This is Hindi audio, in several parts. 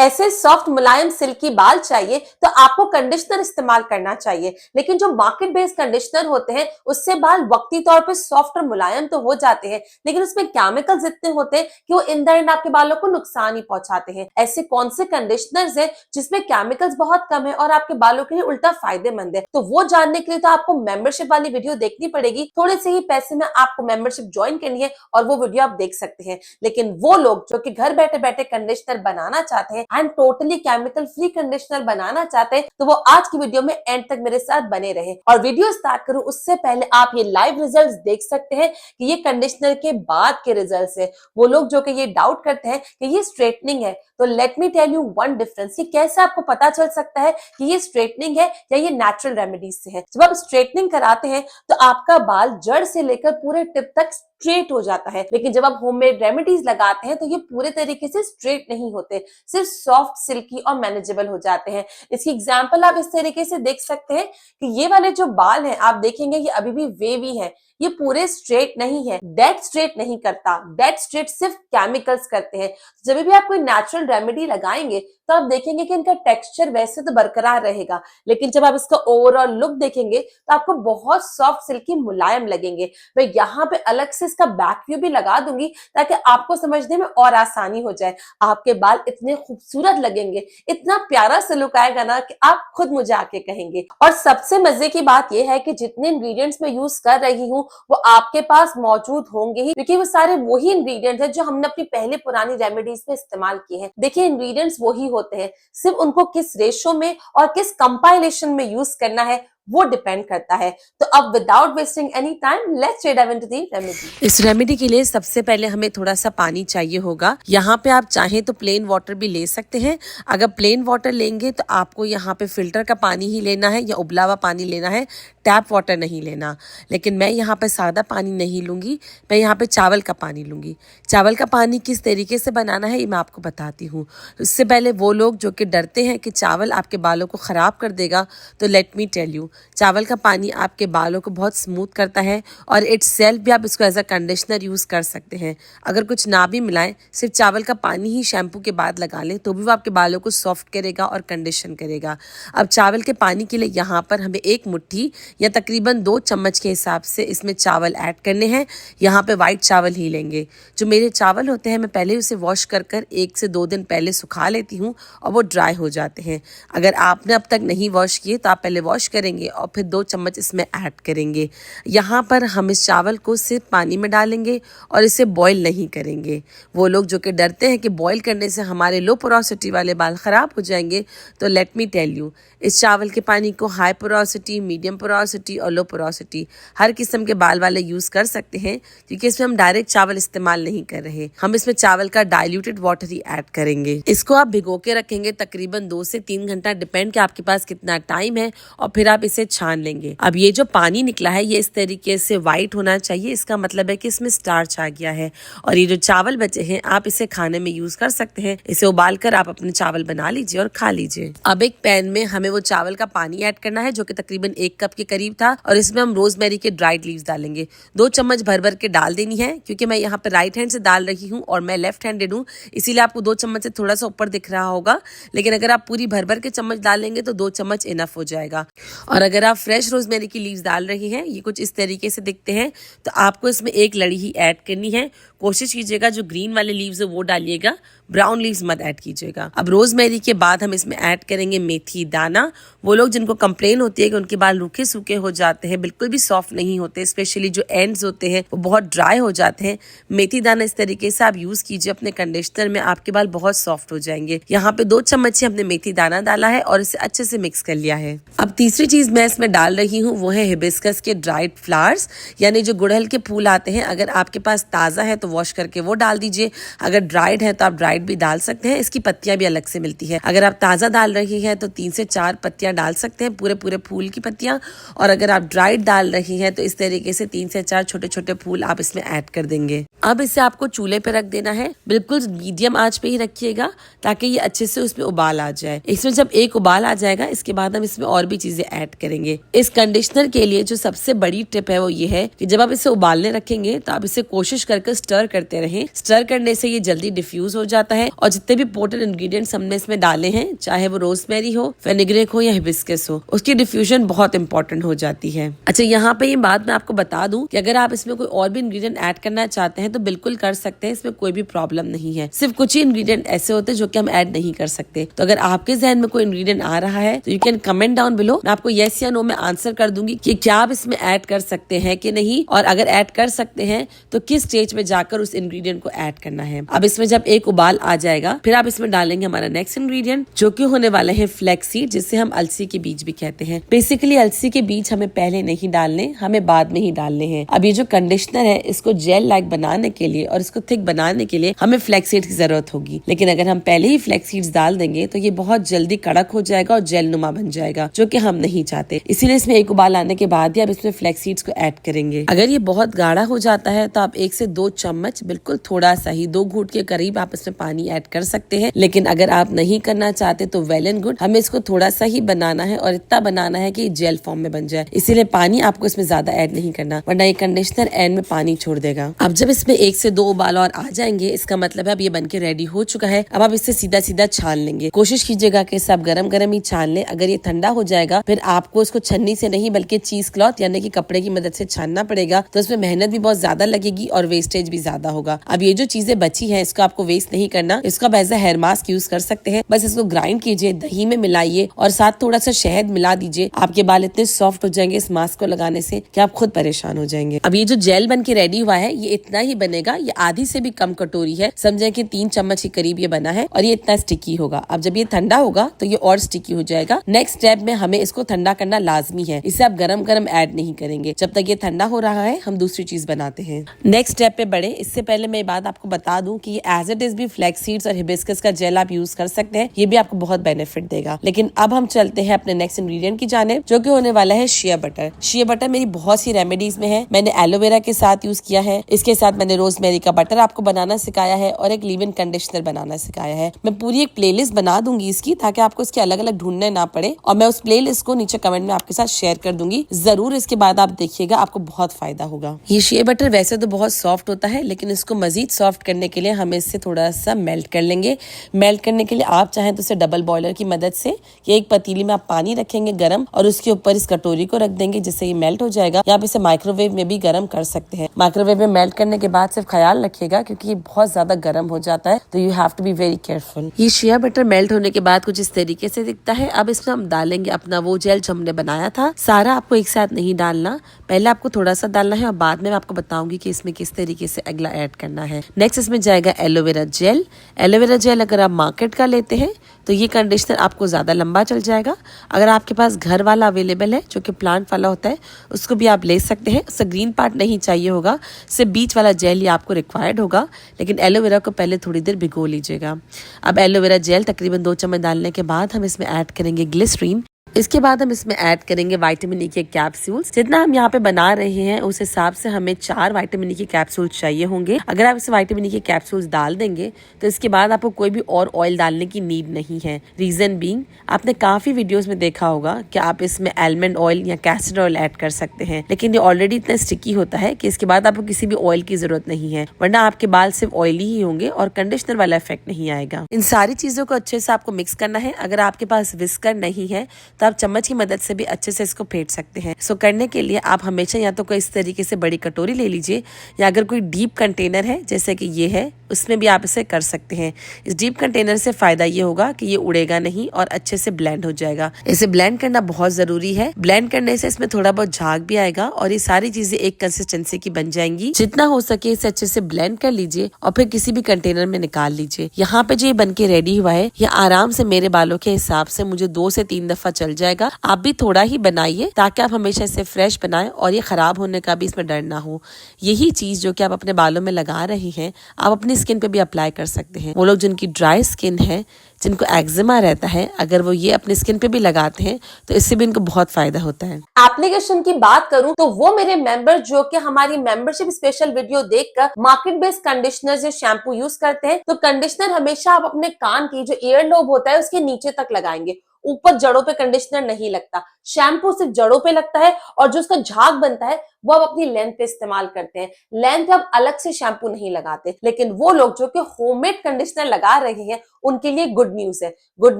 ऐसे सॉफ्ट मुलायम सिल्की बाल चाहिए तो आपको कंडीशनर इस्तेमाल करना चाहिए, लेकिन जो मार्केट बेस्ड कंडीशनर होते हैं उससे बाल वक्ती तौर पे सॉफ्ट और मुलायम तो हो जाते हैं, लेकिन उसमें केमिकल्स इतने होते हैं कि वो इन द एंड आपके बालों को नुकसान ही पहुंचाते हैं। ऐसे कौन से कंडीशनर्स हैं जिसमें केमिकल्स बहुत कम है और आपके बालों के लिए उल्टा फायदेमंद है? तो वो जानने के लिए तो आपको मेंबरशिप वाली वीडियो देखनी पड़ेगी। थोड़े से ही पैसे में आपको मेंबरशिप ज्वाइन करनी है और वो वीडियो आप देख सकते हैं। लेकिन वो लोग जो कि घर बैठे बैठे कंडीशनर बनाना चाहते हैं and totally chemical free conditioner बनाना चाहते हैं, तो वो आज की वीडियो में एंड तक मेरे साथ बने रहे। और वीडियो स्टार्ट करूं उससे पहले आप ये लाइव रिजल्ट्स देख सकते हैं कि ये कंडीशनर के बाद के रिजल्ट्स है। वो लोग जो कि ये डाउट करते हैं कि ये स्ट्रेटनिंग है, तो let me tell you one difference. ये कैसे आपको पता चल सकता है कि ये स्ट्रेटनिंग है या ये नेचुरल रेमेडीज से है? जब आप स्ट्रेटनिंग कराते हैं तो आपका बाल जड़ से लेकर पूरे टिप तक स्ट्रेट हो जाता है, लेकिन जब आप होममेड रेमेडीज लगाते हैं तो ये पूरे तरीके से स्ट्रेट नहीं होते, सिर्फ सॉफ्ट, सिल्की और मैनेजेबल हो जाते हैं। इसकी एग्जांपल आप इस तरीके से देख सकते हैं कि ये वाले जो बाल हैं आप देखेंगे ये अभी भी वेवी हैं, ये पूरे स्ट्रेट नहीं है। डेड स्ट्रेट नहीं करता, डेड स्ट्रेट सिर्फ केमिकल्स करते हैं। जब भी आप कोई नेचुरल रेमेडी लगाएंगे तो आप देखेंगे कि इनका टेक्सचर वैसे तो बरकरार रहेगा, लेकिन जब आप इसका ओवरऑल लुक देखेंगे तो आपको बहुत सॉफ्ट, सिल्की, मुलायम लगेंगे। मैं यहाँ पे अलग से इसका बैक व्यू भी लगा दूंगी ताकि आपको समझने में और आसानी हो जाए। आपके बाल इतने खूबसूरत लगेंगे, इतना प्यारा सा लुक आएगा ना कि आप खुद मुझे आके कहेंगे। और सबसे मजे की बात यह है कि जितने इंग्रेडिएंट्स मैं यूज कर रही हूँ वो आपके पास मौजूद होंगे ही, क्योंकि वो सारे वही इंग्रेडिएंट्स हैं जो हमने अपनी पहले पुरानी रेमेडीज में इस्तेमाल किए हैं। देखिए इंग्रेडिएंट्स वही होते हैं, सिर्फ उनको किस रेशो में और किस कंपाइलेशन में यूज करना है वो डिपेंड करता है। तो अब without wasting any time let's dive into the remedy. इस रेमेडी के लिए सबसे पहले हमें थोड़ा सा पानी चाहिए होगा। यहाँ पे आप चाहें तो प्लेन वाटर भी ले सकते हैं। अगर प्लेन वाटर लेंगे तो आपको यहाँ पे फिल्टर का पानी ही लेना है या उबला हुआ पानी लेना है, टैप वाटर नहीं लेना। लेकिन मैं यहाँ पे सादा पानी नहीं लूँगी, मैं यहाँ पे चावल का पानी लूँगी। चावल का पानी किस तरीके से बनाना है ये मैं आपको बताती हूँ। उससे पहले वो लोग जो कि डरते हैं कि चावल आपके बालों को ख़राब कर देगा, तो लेट मी टेल यू, चावल का पानी आपके बालों को बहुत स्मूथ करता है और इट्स सेल्फ भी आप इसको एज अ कंडीशनर यूज़ कर सकते हैं। अगर कुछ ना भी मिलाएं, सिर्फ चावल का पानी ही शैम्पू के बाद लगा लें तो भी वो आपके बालों को सॉफ्ट करेगा और कंडीशन करेगा। अब चावल के पानी के लिए यहाँ पर हमें 1 मुट्ठी या तकरीबन 2 चम्मच के हिसाब से इसमें चावल ऐड करने हैं। यहाँ पे वाइट चावल ही लेंगे। जो मेरे चावल होते हैं मैं पहले उसे वॉश कर 1 से 2 दिन पहले सुखा लेती हूँ और वो ड्राई हो जाते हैं। अगर आपने अब तक नहीं वॉश किए तो आप पहले वॉश करेंगे और फिर 2 चम्मच इसमें ऐड करेंगे। यहाँ पर हम इस चावल को सिर्फ पानी में डालेंगे और इसे बॉईल नहीं करेंगे। वो लोग जो कि डरते हैं कि बॉईल करने से हमारे लो पोरोसिटी वाले बाल ख़राब हो जाएंगे, तो लेट मी टेल यू, इस चावल के पानी को हाई पोरोसिटी, मीडियम पोरोसिटी और लो पोरोसिटी हर किस्म के बाल वाले यूज़ कर सकते हैं, क्योंकि इसमें हम डायरेक्ट चावल इस्तेमाल नहीं कर रहे। हम इसमें चावल का डाइल्यूटेड वाटर ही ऐड करेंगे। इसको आप भिगो के रखेंगे तकरीबन 2 से 3 घंटा, डिपेंड कि आपके पास कितना टाइम है, और फिर आप इसे छान लेंगे। अब ये जो पानी निकला है ये इस तरीके से वाइट होना चाहिए, इसका मतलब है कि इसमें स्टार्च आ गया है। और ये जो चावल बचे हैं आप इसे खाने में यूज कर सकते हैं। इसे उबाल कर आप अपने चावल बना लीजिए और खा लीजिए। अब एक पैन में हमें वो चावल का पानी ऐड करना है जो कि तकरीबन 1 कप के करीब था, और इसमें हम रोजमेरी के ड्राइड लीव्स डालेंगे। 2 चम्मच भर भर के डाल देनी है, क्योंकि मैं यहाँ पे राइट हैंड से डाल रही हूँ और मैं लेफ्ट हैंडेड हूँ, इसीलिए आपको 2 चम्मच से थोड़ा सा ऊपर दिख रहा होगा। लेकिन अगर आप पूरी भर भर के चम्मच डालेंगे तो 2 चम्मच इनफ हो जाएगा। और अगर आप फ्रेश रोजमेरी की लीव्स डाल रही हैं, ये कुछ इस तरीके से दिखते हैं, तो आपको इसमें 1 लड़ी ही ऐड करनी है। कोशिश कीजिएगा जो ग्रीन वाले लीव्स है वो डालिएगा, ब्राउन लीव्स मत ऐड कीजिएगा। अब रोजमेरी के बाद हम इसमें ऐड करेंगे मेथी दाना। वो लोग जिनको कंप्लेन होती है कि उनके बाल रूखे सूखे हो जाते हैं, बिल्कुल भी सॉफ्ट नहीं होते, स्पेशली जो एंड्स होते हैं वो बहुत ड्राई हो जाते हैं, मेथी दाना इस तरीके से आप यूज कीजिए अपने कंडीशनर में, आपके बाल बहुत सॉफ्ट हो जाएंगे। यहाँ पे 2 चम्मच ही हमने मेथी दाना डाला है और इसे अच्छे से मिक्स कर लिया है। अब तीसरी चीज मैं इसमें डाल रही हूँ वो है हिबिस्कस के ड्राइड फ्लावर्स, यानी जो गुड़हल के फूल आते हैं। अगर आपके पास ताज़ा है तो वॉश करके वो डाल दीजिए, अगर ड्राइड है तो आप ड्राइड भी डाल सकते हैं। इसकी पत्तियां भी अलग से मिलती है। अगर आप ताज़ा डाल रही हैं तो 3 से 4 पत्तियां डाल सकते हैं, पूरे पूरे फूल की पत्तियां। और अगर आप ड्राइड डाल रही हैं तो इस तरीके से 3 से 4 छोटे छोटे फूल आप इसमें ऐड कर देंगे। अब इसे आपको चूल्हे पे रख देना है, बिल्कुल मीडियम आंच पे ही रखिएगा ताकि ये अच्छे से उसमें उबाल आ जाए। इसमें जब एक उबाल आ जाएगा इसके बाद हम इसमें और भी चीजें ऐड करेंगे। इस कंडीशनर के लिए जो सबसे बड़ी टिप है वो ये है कि जब आप इसे उबालने रखेंगे तो आप इसे कोशिश करके स्टर स्टर करते रहें। स्टर करने से ये जल्दी डिफ्यूज हो जाता है और जितने भी पोटेड इंग्रेडिएंट्स हमने इसमें डाले हैं, चाहे वो रोजमेरी हो, फेनिग्रेक हो या हिबिस्कस हो, उसकी डिफ्यूजन बहुत इंपॉर्टेंट हो जाती है। अच्छा, यहाँ पे ये बात मैं आपको बता दूं कि अगर आप इसमें कोई और भी इंग्रेडिएंट ऐड करना चाहते हैं तो बिल्कुल कर सकते हैं, इसमें कोई भी प्रॉब्लम नहीं है। सिर्फ कुछ ही इंग्रेडिएंट ऐसे होते हैं जो कि हम ऐड नहीं कर सकते। तो अगर आपके जहन में कोई इंग्रेडिएंट आ रहा है तो you can comment down below, मैं आपको येस या नो में आंसर कर दूंगी कि क्या आप इसमें ऐड कर सकते हैं कि नहीं, और अगर ऐड कर सकते हैं तो किस स्टेज में जाकर उस इंग्रेडिएंट को ऐड करना है। अब इसमें जब एक उबाल आ जाएगा फिर आप इसमें डालेंगे हमारा नेक्स्ट इंग्रेडिएंट, जो कि होने वाले हैं फ्लैक्स सीड, जिसे हम अलसी के बीज भी कहते हैं। बेसिकली अलसी के बीज हमें पहले नहीं डालने, हमें बाद में ही डालने हैं। अब ये जो कंडीशनर है इसको जेल लाइक बनाने के लिए और इसको थिक बनाने के लिए हमें फ्लैक्स सीड्स की जरूरत होगी, लेकिन अगर हम पहले ही फ्लैक्स सीड्स डाल देंगे तो ये बहुत जल्दी कड़क हो जाएगा और जेल नुमा बन जाएगा, जो कि हम नहीं चाहते। इसीलिए इसमें एक उबाल आने के बाद ही आप इसमें फ्लैक्स सीड्स को ऐड करेंगे। अगर ये बहुत गाढ़ा हो जाता है तो आप 1 से 2 चम्मच, बिल्कुल थोड़ा सा ही 2 घूंट के करीब आप इसमें पानी ऐड कर सकते हैं। लेकिन अगर आप नहीं करना चाहते तो वेल एंड गुड, हमें इसको थोड़ा सा ही बनाना है और इतना बनाना है कि जेल फॉर्म में बन जाए। इसीलिए पानी आपको इसमें ज्यादा ऐड नहीं करना, वरना ये कंडीशनर एंड में पानी छोड़ देगा। अब जब इसमें 1 से 2 उबाल और आ जाएंगे, इसका मतलब है अब ये बनके रेडी हो चुका है। अब आप इससे सीधा सीधा छान लेंगे। कोशिश कीजिएगा कि सब गरम गरम ही छान लें। अगर ये ठंडा हो जाएगा फिर आपको इसको छन्नी से नहीं बल्कि चीज क्लॉथ यानी कि कपड़े की मदद से छानना पड़ेगा, तो इसमें मेहनत भी बहुत ज्यादा लगेगी और वेस्टेज भी ज्यादा होगा। अब ये जो चीजें बची है इसको आपको वेस्ट नहीं करना, इसको आप as a hair mask use कर सकते हैं। बस इसको ग्राइंड कीजिए, दही में मिलाइए और साथ थोड़ा सा शहद मिला दीजिए। आपके बाल इतने सॉफ्ट हो जाएंगे इस मास्क को लगाने से कि आप खुद परेशान हो जाएंगे। अब ये जो जेल बन के रेडी हुआ है ये इतना ही बनेगा, ये आधी से भी कम कटोरी है, समझे कि 3 चम्मच के करीब ये बना है और ये इतना स्टिकी होगा। अब जब ये ठंडा होगा तो ये और स्टिकी हो जाएगा। नेक्स्ट स्टेप में हमें इसको ठंडा करना लाजमी है, इसे आप गरम गरम ऐड नहीं करेंगे। जब तक ये ठंडा हो रहा है हम दूसरी चीज बनाते हैं। नेक्स्ट स्टेप पे बढ़े इससे पहले मैं ये बात आपको बता दूं कि ये एज इट इज भी फ्लैक्स सीड्स और हिबिस्कस का जेल आप यूज कर सकते हैं, ये भी आपको बहुत बेनिफिट देगा। लेकिन अब हम चलते हैं अपने नेक्स्ट इंग्रेडिएंट की जानिब, जो कि होने वाला है शिया बटर। शिया बटर मेरी बहुत सी रेमेडीज में है। मैंने एलोवेरा के साथ यूज किया है, इसके साथ मैंने रोजमेरी का बटर आपको बनाना सिखाया है और एक लीव इन कंडीशनर बनाना सिखाया है। मैं पूरी एक प्लेलिस्ट बना दूंगी इसकी, ताकि आपको इसके अलग अलग ढूंढने ना पड़े, और मैं उस प्लेलिस्ट को नीचे कमेंट में आपके साथ शेयर कर दूंगी। जरूर इसके बाद आप देखिएगा, आपको बहुत फायदा होगा। ये शिया बटर वैसे तो बहुत सॉफ्ट होता है, लेकिन इसको मजीद सॉफ्ट करने के लिए हम इससे थोड़ा सा मेल्ट कर लेंगे। मेल्ट करने के लिए आप चाहें तो इसे डबल बॉयलर की मदद से या एक पतीली में आप पानी रखेंगे गरम और उसके ऊपर इस कटोरी को रख देंगे जिससे ये मेल्ट हो जाएगा। या आप इसे माइक्रोवेव में भी गर्म कर सकते हैं। माइक्रोवेव में मेल्ट करने के बाद सिर्फ ख्याल रखिएगा क्योंकि ये बहुत ज्यादा गर्म हो जाता है, तो you have to be very careful. ये शिया बटर मेल्ट होने के बाद कुछ इस तरीके से दिखता है। अब इसमें हम डालेंगे अपना वो जेल जो हमने बनाया था। सारा आपको एक साथ नहीं डालना, पहले आपको थोड़ा सा डालना है और बाद में मैं आपको बताऊंगी कि इसमें किस तरीके से अगला ऐड करना है। नेक्स्ट इसमें जाएगा एलोवेरा जेल। एलोवेरा जेल अगर आप मार्केट का लेते हैं तो ये कंडीशनर आपको ज्यादा लंबा चल जाएगा। अगर आपके पास घर वाला अवेलेबल है जो कि प्लांट वाला होता है, उसको भी आप ले सकते हैं। उससे ग्रीन पार्ट नहीं चाहिए होगा, सिर्फ बीच वाला जेल ही आपको रिक्वायर्ड होगा। लेकिन एलोवेरा को पहले थोड़ी देर भिगो लीजिएगा। अब एलोवेरा जेल तकरीबन 2 चम्मच डालने के बाद हम इसमें ऐड करेंगे ग्लिसरीन। इसके बाद हम इसमें ऐड करेंगे विटामिन ई के कैप्सूल्स। जितना हम यहाँ पे बना रहे हैं उस हिसाब से हमें 4 विटामिन ई के कैप्सूल्स चाहिए होंगे। अगर आप इस विटामिन ई के कैप्सूल्स डाल देंगे तो इसके बाद आपको कोई भी और ऑयल डालने की नीड नहीं है। रीजन बीइंग, आपने काफी वीडियोस में देखा होगा कि आप इसमें आलमंड ऑयल या कैस्टर ऑयल ऐड कर सकते हैं, लेकिन ये ऑलरेडी इतना स्टिकी होता है कि इसके बाद आपको किसी भी ऑयल की जरूरत नहीं है, वरना आपके बाल सिर्फ ऑयली ही होंगे और कंडीशनर वाला इफेक्ट नहीं आएगा। इन सारी चीजों को अच्छे से आपको मिक्स करना है। अगर आपके पास विस्कर नहीं है तो आप चम्मच की मदद से भी अच्छे से इसको फेंट सकते हैं। सो करने के लिए आप हमेशा या तो कोई इस तरीके से बड़ी कटोरी ले लीजिए, या अगर कोई डीप कंटेनर है जैसे कि ये है उसमें भी आप इसे कर सकते हैं। इस डीप कंटेनर से फायदा ये होगा कि ये उड़ेगा नहीं और अच्छे से ब्लेंड हो जाएगा। इसे ब्लेंड करना बहुत जरूरी है। ब्लेंड करने से इसमें थोड़ा बहुत झाग भी आएगा और ये सारी चीजें एक कंसिस्टेंसी की बन जाएंगी। जितना हो सके इसे अच्छे से ब्लेंड कर लीजिए और फिर किसी भी कंटेनर में निकाल लीजिए। यहाँ पे जो ये बन के रेडी हुआ है ये आराम से मेरे बालों के हिसाब से मुझे 2 से 3 दफा चल जाएगा। आप भी थोड़ा ही बनाइए ताकि आप हमेशा इसे फ्रेश बनाएं और ये खराब होने का भी इसमें डर ना हो। यही चीज जो कि आप अपने बालों में लगा रहे हैं आप अपनी स्किन पे भी अप्लाई कर सकते हैं। वो लोग जिनकी ड्राई स्किन है, जिनको एक्जिमा रहता है, अगर वो ये अपनी स्किन पे भी लगाते हैं तो इससे भी इनको बहुत फायदा होता है। एप्लीकेशन की बात करूं तो वो मेरे मेंबर जो कि हमारी मेंबरशिप स्पेशल वीडियो देखकर मार्केट बेस्ड कंडीशनर या शैम्पू यूज करते हैं, तो कंडीशनर हमेशा आप अपने कान की जो ईयर लोब होता है उसके नीचे तक लगाएंगे। ऊपर जड़ों पे कंडीशनर नहीं लगता। शैम्पू सिर्फ जड़ों पे लगता है और जो उसका झाग बनता है वो आप अपनी लेंथ पे इस्तेमाल करते हैं। लेंथ पे आप अलग से शैम्पू नहीं लगाते। लेकिन वो लोग जो कि होममेड कंडीशनर लगा रहे हैं उनके लिए गुड न्यूज है। गुड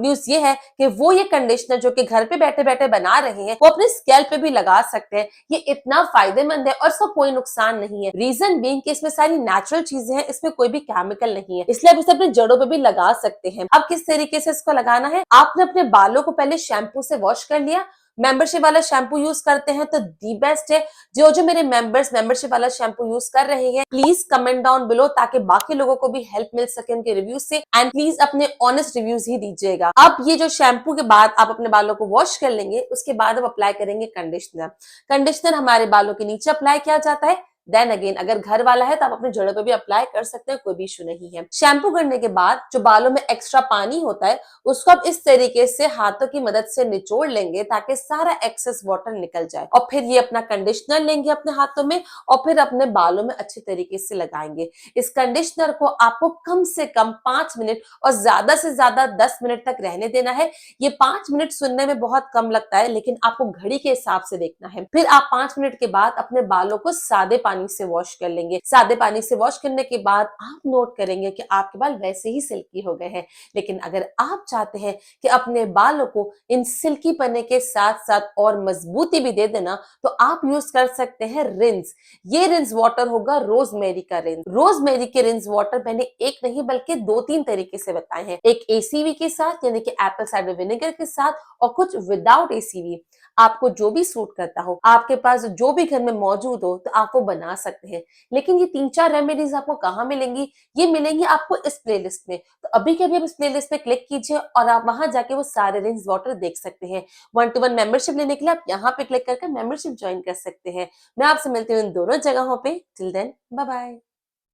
न्यूज ये है कि वो ये कंडीशनर जो कि घर पे बैठे बैठे बना रहे हैं वो अपने स्कैल्प पे भी लगा सकते हैं। ये इतना फायदेमंद है और इसका कोई नुकसान नहीं है। रीजन बीइंग कि इसमें सारी नेचुरल चीजें हैं, इसमें कोई भी केमिकल नहीं है, इसलिए आप इसे अपने जड़ों पे भी लगा सकते हैं। अब किस तरीके से इसको लगाना है, आपने अपने बालों को पहले शैम्पू से वॉश कर लिया। मेंबरशिप वाला शैम्पू यूज करते हैं तो दी बेस्ट है। जो जो मेरे मेंबर्स मेंबरशिप वाला शैम्पू यूज कर रहे हैं प्लीज कमेंट डाउन बिलो ताकि बाकी लोगों को भी हेल्प मिल सके उनके रिव्यूज से। एंड प्लीज अपने ऑनेस्ट रिव्यूज ही दीजिएगा। अब ये जो शैम्पू के बाद आप अपने बालों को वॉश कर लेंगे उसके बाद आप अप्लाई करेंगे कंडीशनर। कंडीशनर हमारे बालों के नीचे अप्लाई किया जाता है। देन अगेन अगर घर वाला है तो आप अपने जड़ों पे भी अप्लाई कर सकते हैं, कोई भी इशू नहीं है। शैम्पू करने के बाद जो बालों में एक्स्ट्रा पानी होता है उसको आप इस तरीके से हाथों की मदद से निचोड़ लेंगे ताकि सारा एक्सेस वाटर निकल जाए और फिर ये अपना कंडीशनर लेंगे अपने हाथों में और फिर अपने बालों में अच्छे तरीके से लगाएंगे। इस कंडीशनर को आपको कम से कम 5 मिनट और ज्यादा से ज्यादा 10 मिनट तक रहने देना है। ये 5 मिनट सुनने में बहुत कम लगता है लेकिन आपको घड़ी के हिसाब से देखना है। फिर आप 5 मिनट के बाद अपने बालों को सादे पानी से वॉश कर लेंगे। सादे पानी से वॉश करने के बाद आप नोट करेंगे कि आपके बाल वैसे ही सिल्की हो गए हैं। लेकिन अगर आप चाहते हैं कि अपने बालों को इन सिल्की पने के साथ साथ और मजबूती भी दे देना तो आप यूज कर सकते हैं रिंस। ये रिंस वाटर होगा रोजमेरी का रिंस। रोजमेरी के रिंस वाटर मैंने एक नहीं बल्कि 2-3 तरीके से बताए हैं। एक एसीवी के साथ यानी कि एप्पल साइडर विनेगर के साथ और कुछ विदाउट एसीवी। आपको जो भी सूट करता हो, आपके पास जो भी घर में मौजूद हो तो आप वो बना सकते हैं। लेकिन ये 3-4 रेमेडीज आपको कहाँ मिलेंगी? ये मिलेंगी आपको इस प्लेलिस्ट में। तो अभी के अभी आप इस प्लेलिस्ट पे क्लिक कीजिए और आप वहां जाके वो सारे रिंस वाटर देख सकते हैं। 1-to-1 मेंबरशिप लेने के लिए आप यहाँ पे क्लिक करके मेंबरशिप ज्वाइन कर सकते हैं। मैं आपसे मिलती हूँ इन दोनों जगहों पे। Till then bye bye.